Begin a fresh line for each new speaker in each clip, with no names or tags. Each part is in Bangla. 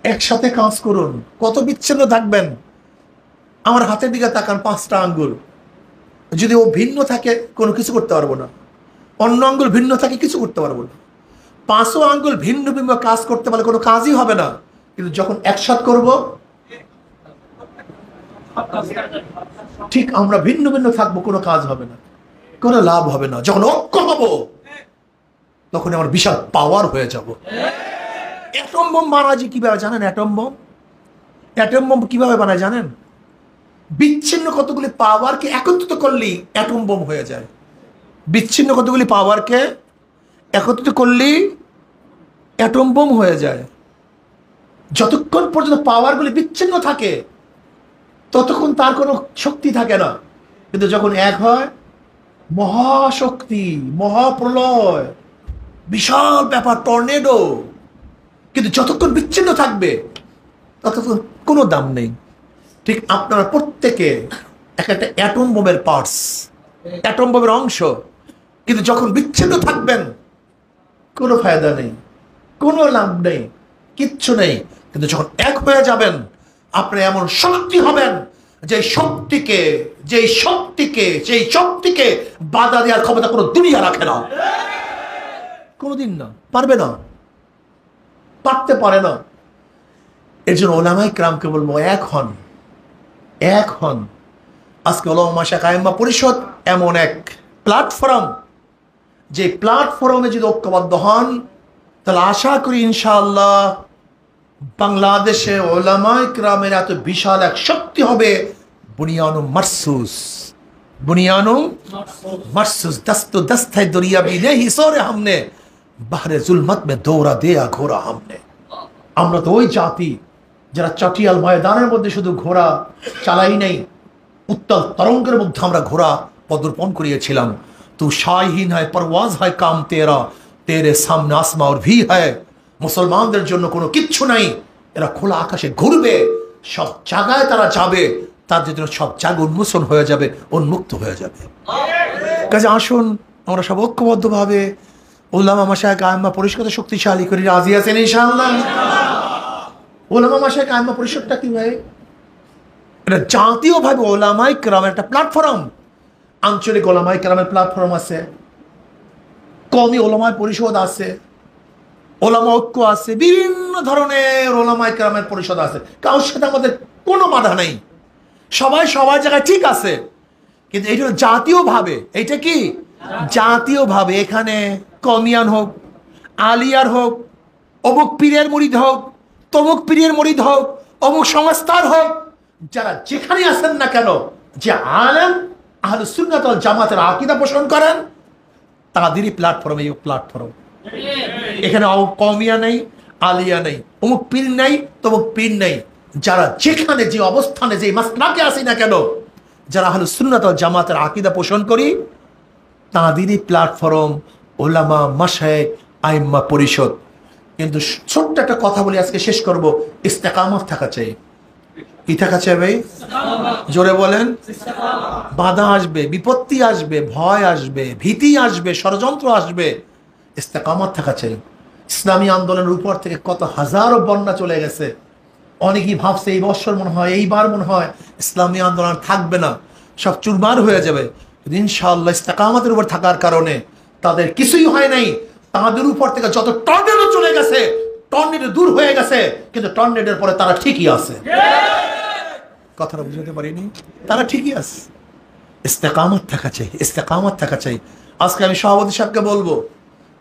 একসাথে কাজ করুন। কত বিচ্ছিন্ন থাকবেন? আমার হাতের দিকে তাকান, 5টা আঙ্গুল, যদি ও ভিন্ন থাকে কোনো কিছু করতে পারবো না, অন্য আঙ্গুল ভিন্ন থাকে কিছু করতে পারবো না। 5ও আঙ্গুল ভিন্ন ভিন্ন কাজ করতে পারলে কোনো কাজই হবে না। কিন্তু যখন একসাথ করব, ঠিক আমরা ভিন্ন ভিন্ন থাকবো, কোনো কাজ হবে না, কোনো লাভ হবে না। যখন ঐক্য হব তখন আমার বিশাল পাওয়ার হয়ে যাব। অ্যাটম বোম বানায় কিভাবে জানেন? অ্যাটম বোম কিভাবে বানায় জানেন? বিচ্ছিন্ন কতগুলি পাওয়ারকে একত্রিত করলেই অ্যাটম বোম হয়ে যায়। বিচ্ছিন্ন কতগুলি পাওয়ারকে একত্রিত করলেই অ্যাটম বোম হয়ে যায়। যতক্ষণ পর্যন্ত পাওয়ারগুলি বিচ্ছিন্ন থাকে ততক্ষণ তার কোনো শক্তি থাকে না। কিন্তু যখন এক হয়, মহাশক্তি, মহাপ্রলয়, বিশাল ব্যাপার, টর্নেডো। কিন্তু যতক্ষণ বিচ্ছিন্ন থাকবে ততক্ষণ কোনো দাম নেই। ঠিক আপনারা প্রত্যেকে একটা অ্যাটম বোমের পার্টস, অ্যাটম বোমের অংশ। কিন্তু যখন বিচ্ছিন্ন থাকবেন কোনো ফায়দা নেই, কোনো লাভ নেই, কিচ্ছু নেই। কিন্তু যখন এক হয়ে যাবেন আপনি এমন শক্তি হবেন যে শক্তিকে বাধা দেওয়ার ক্ষমতা কোনো দুনিয়া রাখে না, কোনোদিন না, পারবে না, পারতে পারে না। এর জন্য ওলামায়ে কেরামকে বলবো, এক হন। আজকে উলামা মাশায়েখ আইম্মা পরিষদ এমন এক প্ল্যাটফর্ম, যে প্ল্যাটফর্মে যদি ঐক্যবদ্ধ হন তাহলে আশা করি ইনশাআল্লাহ বাংলাদেশে উলামায়ে কেরামের এত বিশাল এক শক্তি হবে। বুনিয়ানুম মারসুস দস্ত দস্ত है दुनिया भी नहीं सोरे हमने বাহরে জুলমত মে দৌড়া দেয়া ঘোরা हमने। আমরা তো ওই জাতি যারা চটিয়াল ময়দানের মধ্যে শুধু ঘোড়া চালাই নাই, উত্তাল তরঙ্গের মধ্যে আমরা ঘোড়া পদর্পণ করিয়েছিলাম। তু শাহীন হয়, পরওয়াজ হয় কাম তেরা, তেরে সামনে আসমান और भी है। মুসলমানদের জন্য কোনো কিচ্ছু নাই, এরা খোলা আকাশে ঘুরবে, সব জায়গায় তারা যাবে, তাদের জন্য সব জায়গা উন্মোচন হয়ে যাবে, উন্মুক্ত হয়ে যাবে। কাজে আসুন আমরা সব ঐক্যবদ্ধভাবে উলামা মাশায়েখ আইম্মা পরিষদকে শক্তিশালী করি। রাজি আছেন ইনশাআল্লাহ? উলামা মাশায়েখ আইম্মা পরিষদটা কি ভাই? এটা জাতীয়ভাবে উলামায়ে কেরামের একটা প্ল্যাটফর্ম। আঞ্চলিক উলামায়ে কেরামের প্ল্যাটফর্ম আছে, কওমি উলামায়ে পরিষদ আছে, উলামা ঐক্য আছে, বিভিন্ন ধরনের উলামায়ে কেরামের পরিষদ আছে। কারোর সাথে আমাদের কোনো বাধা নেই, সবাই সবার জায়গায় ঠিক আছে। কিন্তু এইটা জাতীয়ভাবে, এইটা কি জাতীয়ভাবে, এখানে কমিয়ান হোক, আলিয়ার হোক, অমুক পীরের মুরিদ হোক, তমুক পীরের মুরিদ হোক, অমুক সংস্থার হোক, যারা যেখানে আছেন না কেন, যে আলেম আহলুস সুন্নাত ওয়াল জামাতের আকীদা পোষণ করেন, তাদেরই প্ল্যাটফর্ম এই প্ল্যাটফর্ম। এখানে কওমিয়া নেই, আলিয়া নেই, অমুক পীর নেই, তমুক পীর নেই। যারা যেখানে যে অবস্থানে যে মাসলাকে আসি না কেন, যারা আহলুস সুন্নাত ওয়াল জামাতের আকীদা পোষণ করি, তাদেরই প্ল্যাটফর্ম উলামা মাশায়েখ আইম্মা পরিষদ। কিন্তু ছোট্ট একটা কথা বলি, আজকে শেষ করব। ইস্তেকামত থাকা চাই। কি থাকা চাই ভাই? জোরে বলেন। বাধা আসবে, বিপত্তি আসবে, ভয় আসবে, ভীতি আসবে, ষড়যন্ত্র আসবে, ইস্তেকামত থাকা চাই। ইসলামী আন্দোলনের উপর থেকে কত হাজারো বন্যা চলে গেছে। অনেকেই ভাবছে এই বছর মনে হয়, এইবার মনে হয় ইসলামী আন্দোলন থাকবে না, সব চুরমার হয়ে যাবে। ইনশাআল্লাহ ইস্তেকামতের উপর থাকার কারণে তাদের কিছুই হয় নাই। তাদের উপর থেকে যত টর্নেডো চলে গেছে, টর্নেডো দূর হয়ে গেছে, কিন্তু টর্নেডোর পরে তারা ঠিকই আছে। কথাটা বুঝতে পারিনি? তারা ঠিকই আছে। ইস্তেকামত থাকা চাই, ইস্তেকামত থাকা চাই। আজকে আমি সভাপতি সাহেবকে বলবো,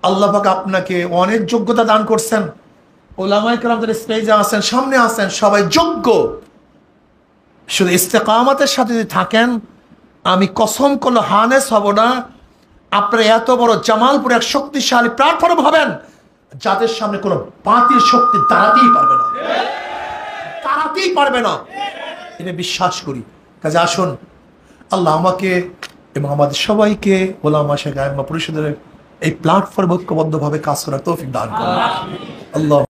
আল্লাহ পাক আপনাকে অনেক যোগ্যতা দান করছেন। উলামায়ে কেরাম যারা স্টেজে আছেন, সামনে আছেন, সবাই যোগ্য। শুধু ইস্তেকামতের সাথে যদি থাকেন, আমি কসম করলে হানেস হব না, আপনারা এত বড় জামালপুর এক শক্তিশালী প্ল্যাটফর্ম হবেন, যাদের সামনে কোনো বাতিল শক্তি দাঁড়াতেই পারবে না, দাঁড়াতেই পারবে না। এটা বিশ্বাস করি। কাজে আসুন, আল্লাহ আমাকে এবং আমাদের সবাইকে উলামা মাশায়েখ আইম্মা পরিষদের এই প্ল্যাটফর্ম ঐক্যবদ্ধভাবে কাজ করার তৌফিক দান করুন। আল্লাহ।